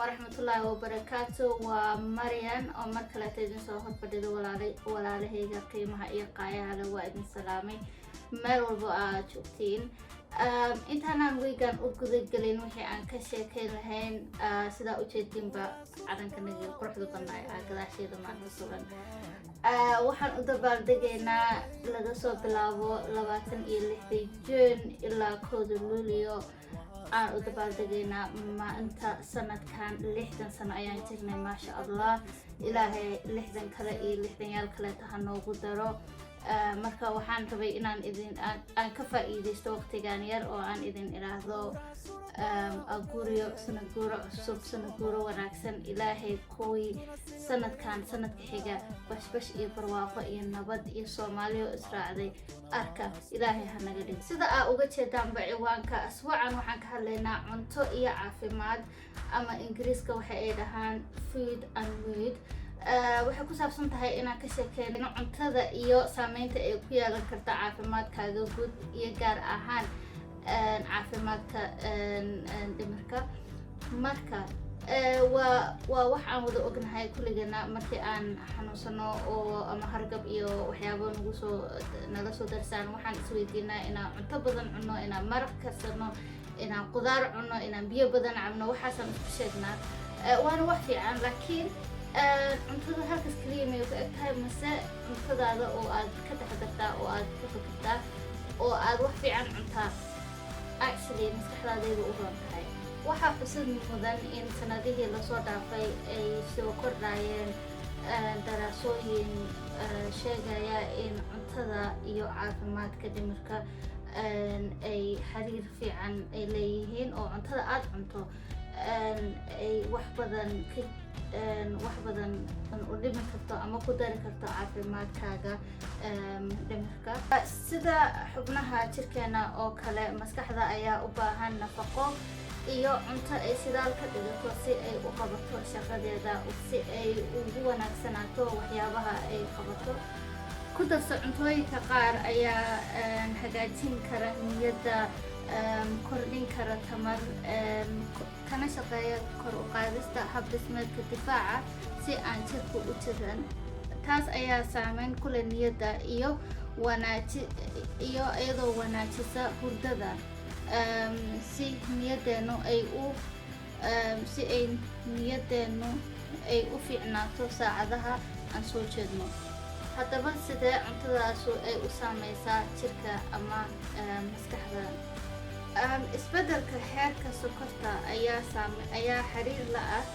warahmatullaahi wabarakaatu. Waa Marian oo mar kale idin soo horfadhido walaalahayga qiimaha iyo qaayaha leh. Waa idin salaamay meel walba aad joogtiin. intaan weegan u gudagelin wixii aan ka sheekayn lahayn sida u jeedinba cadankanaga quruxda badnaa ee gadaasheeda maanta sugan. waxaan u dabaaldegaynaa laga soo bilaabo 26 June ilaa 1 Luulyo. aan u dabaaldegaynaa maalinta sanadkan 60 sano ayaan jirnay. maasha Allah, ilaahay 60 kale iyo 60 yaal kale ha noogu daro. marka waxaan rabay inaan aan ka faa'iideysto waqtigan yar oo aan idin iraahdo guriyo sanaguuro cusub, sanaguuro wanaagsan. ilaahay kuwii sanadka xiga bashbash iyo barwaaqo iyo nabad iyo Soomaaliyo israacday arka ilaahay ha naga dhig. sida aad uga jeedaan ciwaanka asbuucan waxaan ka hadlaynaa cunto iyo caafimaad, ama Ingiriiska waxa ay dhahaan food and mood. waxay ku saabsan tahay inaan ka sheekeyno cuntada iyo saameynta ay ku yeelan karta caafimaadkaaga guud iyo gaar ahaan caafimaadka dhimirka. marka waa wax aan wada ognahay kulligana markii aan xanuunsano oo ama hargab iyo waxyaabo nala soo darsaan, waxaan isweydiinaa inaan cunto badan cunno, inaan maraq karsano, inaan qudaar cunno, inaan biyo badan cabno. waxaasaan isku sheegnaa waana wax fiican, laakiin cuntada halkaas kaliya may ku egtahay mase cuntadaada oo aad ka taxadartaa oo aad ka fikirtaa oo aad wax fiican cuntaa actually maskaxdaadayda u roon tahay. waxaa xusid mudan in sanadihii lasoo dhaafay ay soo kordhayeen daraasooyin sheegaya in cuntada iyo caafimaadka dhimirka ay xiriir fiican ay leeyihiin, oo cuntada aad cunto ay wax badan u dhimi karto ama ku dari karto caafimaadkaaga dhimirka. sida xubnaha jirkeena oo kale, maskaxda ayaa u baahan nafaqo iyo cunto ay sidaal ka dhigato si ay u qabato shaqadeeda, si ay ugu wanaagsanaato waxyaabaha ay qabato. ku darso cuntooyinka qaar ayaa hagaajin kara niyadda, kordhin kara tamar, kana shaqeeya kor u qaadista habdhismeedka difaaca si aan jirku u jiran. taas ayaa saameyn ku leh niyadda iyo iyadoo wanaajisa hurdada, si niyaddeenu ay u fiicnaato saacadaha aan soo jeedno. haddaba sidee cuntadaasu ay u saameysaa jirka ama maskaxda? isbedelka heerka sokorta ayaa xiriir la ah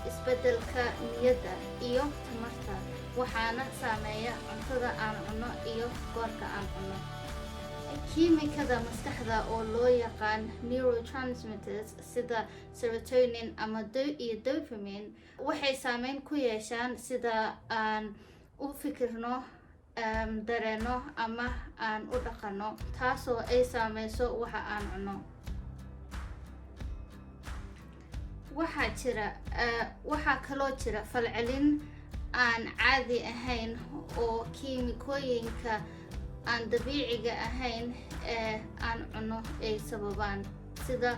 isbedelka niyadda iyo tamarta, waxaana saameeya cuntada aan cunno iyo goorka aan cunno. kiimikada maskaxda oo loo yaqaan neurotransmitters sida serotonin ama dopamine waxay saameyn ku yeeshaan sida aan u fikirno, dareeno ama aan u dhaqanno, taasoo ay saameyso waxa aan cunno. waxaa kaloo jira falcelin aan caadi ahayn oo kiimikooyinka aan dabiiciga ahayn ee aan cunno ay sababaan, sida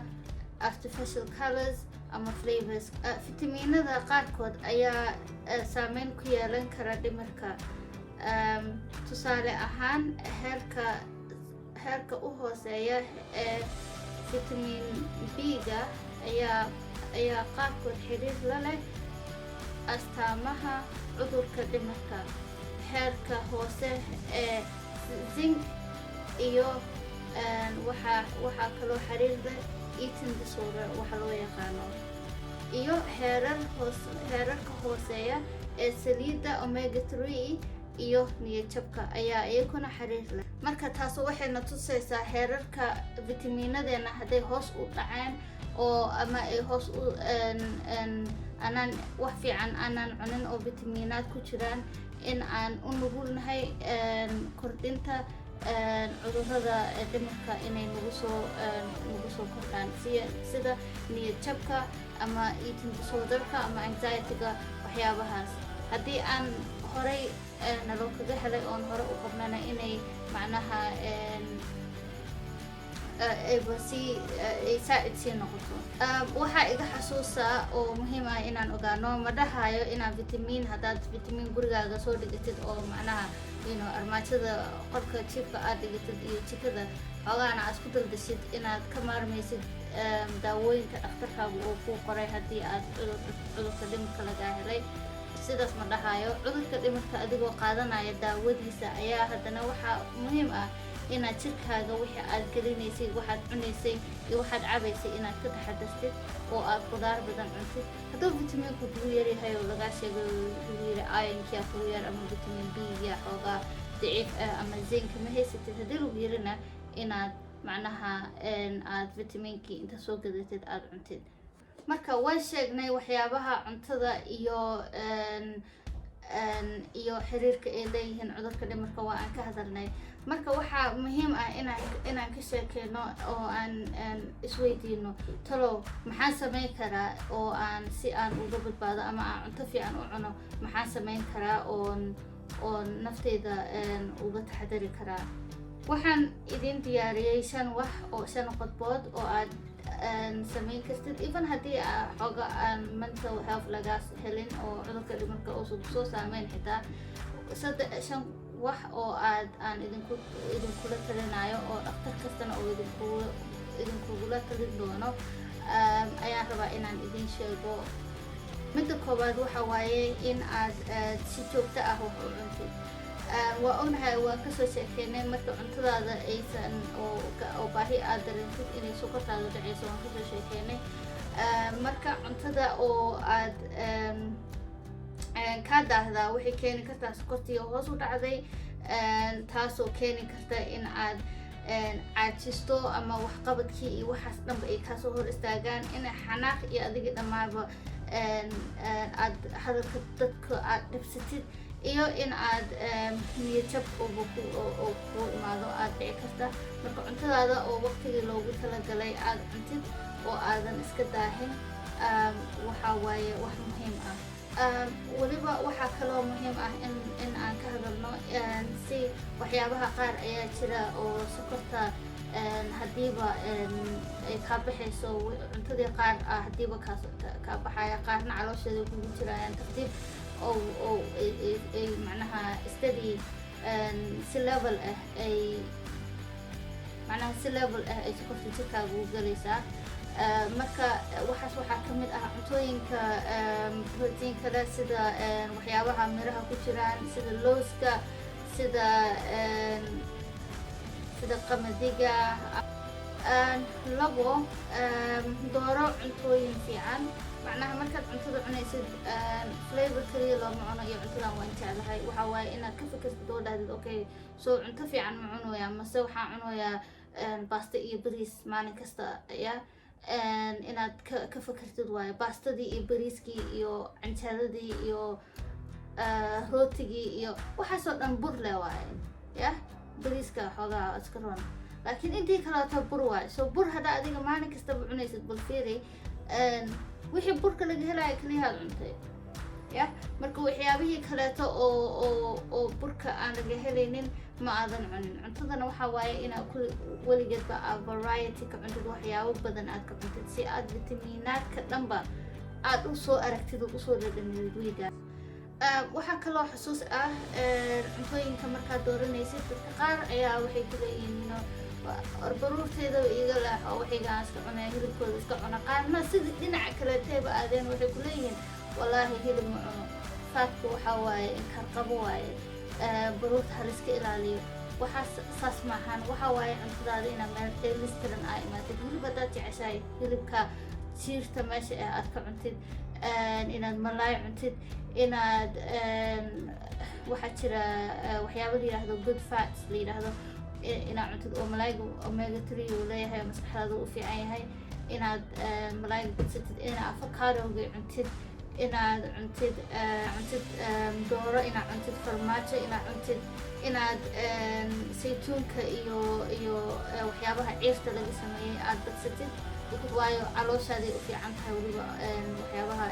artificial colors ama flavors. fitamiinada qaarkood ayaa saameyn ku yeelan kara dhimirka. tusaale ahaan, heerka u hooseeya ee fitamiin B-ga ayaa qaarkood xiriir la leh astaamaha cudurka dhimirka. heerka hoose ee zinc iyo waxaa kaloo xiriir leh eating disorder waxa loo yaqaano, iyo heerarka hooseeya ee saliidda omega 3 iyo niyadjabka ayaa iyaguna xiriir leh. marka taas waxayna tusaysaa heerarka fitamiinadeena hadday hoos u dhaceen oo ama ay hoos u aanan wax fiican aanan cunin oo fitamiinaad ku jiraan, in aan u nugulnahay kordhinta cudurrada dhimirka inay nagu soo kordhaan, sida niyadjabka ama eating disorderka ama anxiety-ga, waxyaabahaas. haddii aan horay naloo kaga helay oon hore u qabnana inay macnaha ayba sii ay saa'id sii noqoto. Waxaa iga xasuusaa oo muhiim ah inaan ogaano ma dhahayo inaad vitamin haddaad vitamin gurigaaga soo dhigatid oo macnaha armaajada qolka jiifka aad dhigatid iyo jikada xogaana aad isku daldashid inaad ka maarmaysid daawooyinka dhakhtarkaagu oo kuu qoray haddii aad cudurka dhimirka lagaa helay. sidaas ma dhahayo. Cudurka dhimirka adigoo qaadanaya daawadiisa ayaa haddana waxaa muhiim ah inaad jirkaaga wixii aad gelinaysay, waxaad cunaysay iyo waxaad cabaysay inaad ka taxadartid oo aad qudaar badan cuntid. hadduu vitaminku kugu yaryahay oo lagaa sheego kugu yiri ironkia kugu yar ama vitamin B-ga xoogaa daciif ah ama zinc ma haysatid, haddii lagu yarina inaad macnaha aad vitaminkii inta soo gadatid aad cuntid. marka way sheegnay waxyaabaha cuntada iyo xiriirka ay leeyihiin cudurka dhimirka waa aan ka hadalnay. marka waxaa muhiim ah inaan ka sheekeyno oo aan isweydiino talow maxaan samayn karaa oo aan si aan uga badbaado ama aan cunto fiican u cuno, maxaan samayn karaa oo nafteyda uga taxadari karaa. waxaan idin diyaariyey 5 qodbood oo aad samayn kartid even haddii xooga aan mental health lagaas helin oo cudurka dhimirka oo soo saameyn xitaa 5 wax oo aan idinkula talinayo oo dhakhtar kastana oo idinkugula talin doono ayaan rabaa inaan idin sheego. midda koowaad waxa waaye in aad si joogto ah wax u cuntid. waa ognahay waan kasoo sheekeynay marka cuntadaada aysan oo baahi aad dareentid inay sokortaada dhaceyso, waan kasoo sheekeynay. marka cuntada oo aad kaa daahdaa waxay keeni kartaa sokortii hoos u dhacday, taasoo keeni karta in aad caajisto ama waxqabadkii iyo waxaas dhanba ay kaasoo hor istaagaan, in xanaaq iyo adiga dhammaanba aad hadalka dadka aad dhibsatid iyo in aad niyadjab oo ku imaado aad dhici karta. marka cuntadaada oo waqtigii loogu talagalay aad cuntid oo aadan iska daahin waxaa waaye wax muhiim ah. weliba waxaa kaloo muhiim ah in aan ka hadalno si waxyaabaha qaar ayaa jira oo sokorta haddiiba ay kaa baxayso cuntadii qaar haddiiba kaa baxaya, qaarna caloosheeda kugu jirayaan tartiib oo ay macnaha steady si level ah ay sokorta jirkaaga u galaysaa. marka waxaa ka mid ah cuntooyinka proteinka leh sida waxyaabaha miraha ku jiraan sida looska, sida qamadiga. dooro cuntooyin fiican. macnaha markaad cuntada cunaysid flavor kaliya looma cuno iyo cuntadan waan jeclahay. waxaa waaye inaad ka fikirtid oo dhahdid okay soo cunto fiican ma cunoyaa mase waxaan cunoyaa baasto iyo bariis maalin kasta inaad ka fikirtid waaye. baastadii iyo bariiskii iyo canjeeladii iyo rootigii iyo waxaasoo dhan bur leh waaye bariiska xoogaa iska roon, laakiin intii kaleeto bur waaye. soo bur haddaa adiga maalin kastaba cunaysid bal fiiri wixii burka laga helaya kaliyahaad cuntay marka waxyaabihii kaleeto oo burka aan laga helaynin ma aadan cunin. cuntadana waxaa waaye inaad weligeedba variety ka cuntid, waxyaabo badan aad ka cuntid si aad vitaminaadka dhanba aad usoo aragtid oo usoo dhadhamidid wiiga. waxaa kaloo xusuus ah cuntooyinka markaad dooranaysid dadka qaar ayaa waxay ku leeyihiin baruurteeda iga leex oo waxaygaan iska cunaya hilibkooda iska cuna. qaarna sidii dhinaca kaleetayba aadeen waxay ku leeyihiin wallaahi hilib ma cuno, faadka waxaa waaye inkarqabo waaye, baruurta haliska ilaaliyo. waxaas saas maahan. waxaa waaye cuntadaada inaad meel dheelistiran aa imaatid. hilib haddaad jeceshahay hilibka jiirta meesha aad ka cuntid, inaad malaay cuntid, inaad waxaa jira waxyaaba la yidhaahdo good fats la yidhaahdo inaad cuntid oo malaayga omega 3 uu leeyahay maskaxdaada u fiican yahay, inaad malaayga badsatid, inaad avocadooga cuntid, inaad cuntid dooro, inaad cuntid farmaajo, inaad cuntid inaad saytuunka iyo waxyaabaha ciirta laga sameeyey aad badsatid waayo calooshaada u fiican tahay. weliba waxyaabaha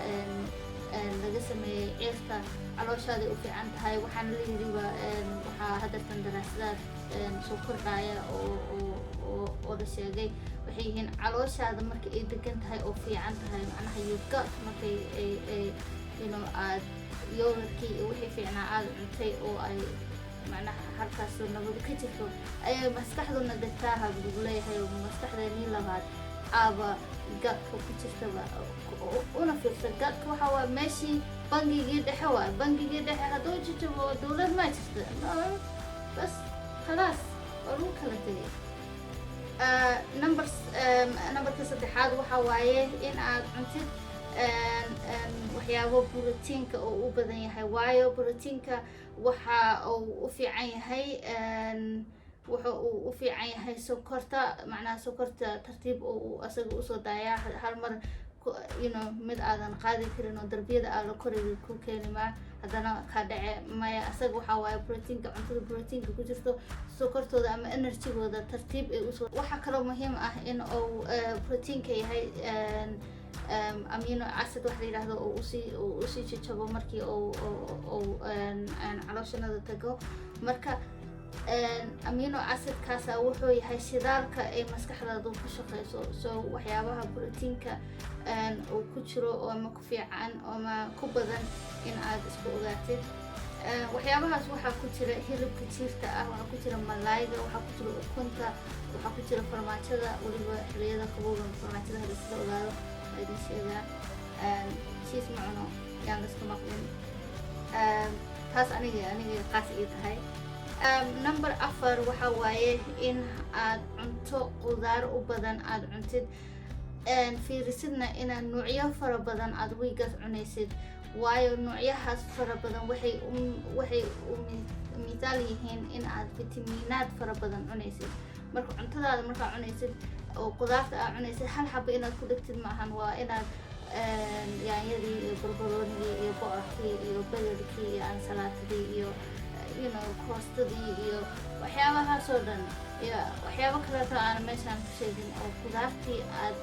laga sameeyay ceerta calooshaada u fiican tahay waxaan la yiriba waxaa haddatan daraasadaad soo kordhaya oo la sheegay waxay yihiin calooshaada marka ay degan tahay oo fiican tahay macnaha yuga markay ay aad yogurtkii iyo wixii fiicnaa aad cuntay oo ay macnaha halkaas nabad ka jirto ayay maskaxduna degtaaha lagu leeyahay oo maskaxdeennii labaad aba gadka ku jirtaba una fiirsa gadka waxa waa meeshii bangigii dhexe waa bangigii dhexe hadduu jijabo dowlad ma jirta bas khalaas oo lagu kala tegay numberka saddexaad waxa waaye in aad cuntid waxyaabo borotiinka oo u badan yahay waayo borotiinka waxa uu u fiican yahay wuxuu u fiican yahay sokorta macnaha sokorta tartiib oo asaga usoo daayaa hal mar mid aadan qaadi karin oo darbiyada aad la koriga ku keeni maa haddana ka dhace maya asaga waxaa waaye borotiinka cuntada borotiinka ku jirto sokortooda ama enerjigooda tartiib ay usoo waxaa kaloo muhiim ah in uu borotiinka yahay amino acid wax la yidhaahdo oo usii jajabo markii calooshanada tago marka amino acidkaasa wuxuu yahay shidaalka ay maskaxdaadu ku shaqeyso so waxyaabaha borotiinka uu ku jiro ama ku fiican ama ku badan in aad isku ogaatid waxyaabahaas waxaa ku jira hilibka jiirta ah waxaa ku jira malaayga waxaa ku jira ukunta waxaa ku jira farmaajada weliba xiliyada qabowga farmaajada hada sida ogaado idin sheegaa cheese ma cuno yaan laska maqlin taas aniga qaas ii tahay number 4 waxa waaye in aad cunto qudaar u badan aad cuntid fiirisidna inaad nuucyo fara badan aad wiigaas cunaysid waayo nuucyahaas fara badan waxay u misaal yihiin in aad fitamiinaad fara badan cunaysid marka cuntadaada markaa cunaysid oo qudaarta aad cunaysid hal xabo inaad ku dhigtid maahan waa inaad yaanyadii iyo barbaroonigii iyo bocorkii iyo bedelkii iyo ansalaatadii iyo koostadii iyo waxyaabahaasoo dhan iyo waxyaabo kaleeto aan meeshaan ku sheegin oo qudaartii aad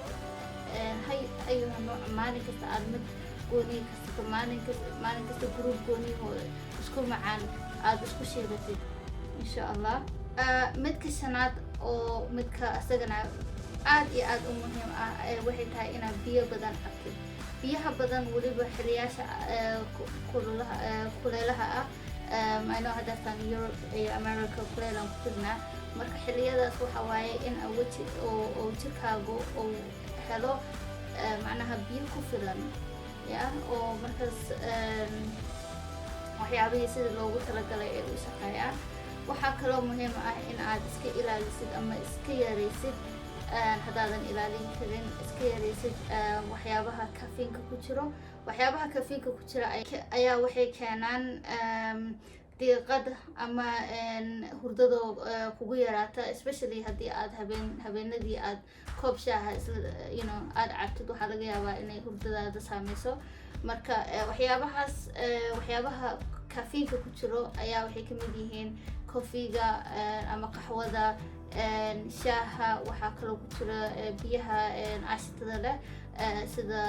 ayuha nooc maalin kasta aad mid gooni kastato maalin kasta gruub gooniyahoo isku macaan aad isku sheegatid insha allah midka shanaad oo midka isagana aad iyo aad u muhiim ah waxay tahay inaad biyo badan cabtid biyaha badan weliba xiliyaasha kuleelaha ah ayno haddatan Europe iyo America kuleelan ku jirnaa marka xiliyadaas waxa waaye in weji oo jirkaagu uu helo macnaha biyo ku filan oo markaas waxyaabihii sidii loogu talagalay ee u shaqeeyaan waxaa kaloo muhiim ah in aad iska ilaalisid ama iska yaraysid haddaadan ilaalin karin iska yaraysid waxyaabaha caffeine-ka ku jiro waxyaabaha caffeine-ka ku jira ayaa waxay keenaan diiqad ama hurdado kugu yaraata especially haddii aad habeenadii aad koob shaaha aad cabtid waxaa laga yaabaa inay hurdadaada saameyso marka waxyaabaha caffeine-ka ku jiro ayaa waxay kamid yihiin coffee-ga ama qaxwada shaaha waxaa kaloo ku jira biyaha aashitada leh sida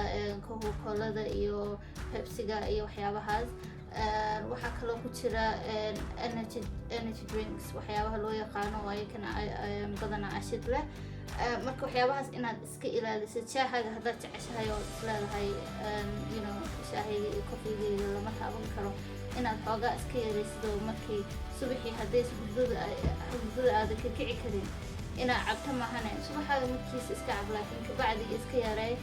coca-colada iyo pepsiga iyo waxyaabahaas waxaa kaloo ku jira energy drinks waxyaabaha loo yaqaano oo ayakana badana ashid leh marka waxyaabahaas inaad iska ilaalisid shaahaga haddaad jeceshahay oo isleedahay shaahayga iyo coffeegayga lama taaban karo inaad xoogaa iska yaraysid oo markii subaxii haddays hurdada aada ka kici karin inaad cabto maahane subaxaaga markiisa iska cab laakiin kabacdi iska yaray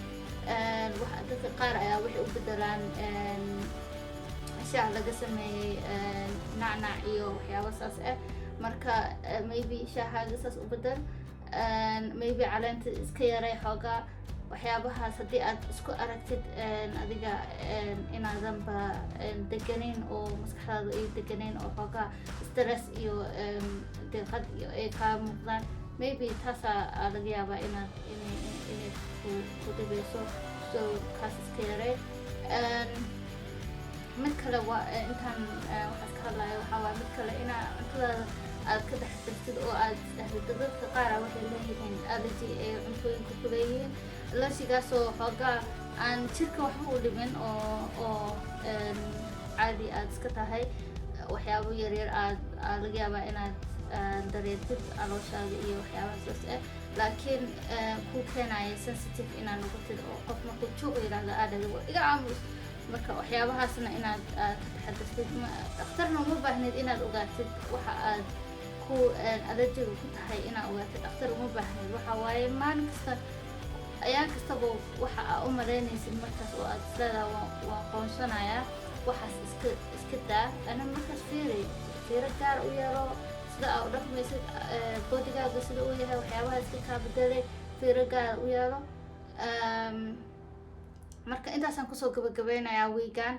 dadka qaar ayaa waxay u bedelaan shaah laga sameeyey nacnac iyo waxyaabo saas ah marka maybe shaahaaga saas u bedel maybe caleenta iska yaray xoogaa waxyaabahaas haddii aad isku aragtid adiga inaadanba deganeyn oo maskaxdaadu ay deganeyn oo xoogaa stress iyo diiqad iyo ay kaa muuqdaan maybe taasaa laga yaabaa inay ku dhibeyso so kaas iska yaray mid kale waa intaan waxaad ka hadlayo waxaa waa mid kale inaa cuntadaada aad ka dhex jirtid oo aad isdhexdid dadka qaara waxay leeyihiin allergy ay cuntooyinka ku leeyihiin allergigaasoo xoogaa aan jirka waxba u dhimin oo caadi aad iska tahay waxyaabo yaryar aad laga yaabaa inaad dareentid calooshaada iyo waxyaabahaas saas ah laakiin ku keenaya sensitive inaad noqotid oo qof markuu joog yiraahdo aadada iga aamus marka waxyaabahaasna inaad ka taxadartid dhakhtarna uma baahnid inaad ogaatid waxa aad ku allergiga ku tahay inaad ogaatid dhakhtar uma baahnid waxa waaye maalin kasta ayaan kastaba waxa aad u malaynaysid markaas oo aad isleedahay waan qoonsanayaa waxaas iska daa ana markaas fiiro gaar u yeelo sida aad u dhaqmaysid bodigaaga sida uu yahay waxyaabaha iska kaa bedelay fiiro gaar u yeelo marka intaasaan kusoo gabagabeynayaa weegan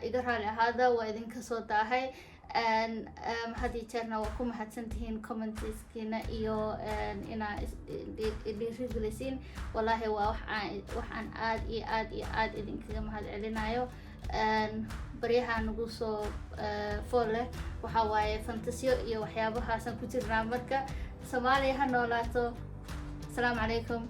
iga raali ahaada waa idinka soo daahay hadii jeerna waa ku mahadsantihiin commentiskiina iyo inaa dhiirigelisiin wallaahi waa waxaan aad iyo aad idinkaga mahad celinayo baryaha nagu soo fool leh waxa waaye fantasiyo iyo waxyaabahaasaan ku jirnaa marka Soomaaliya ha noolaato. Assalaamu calaykum.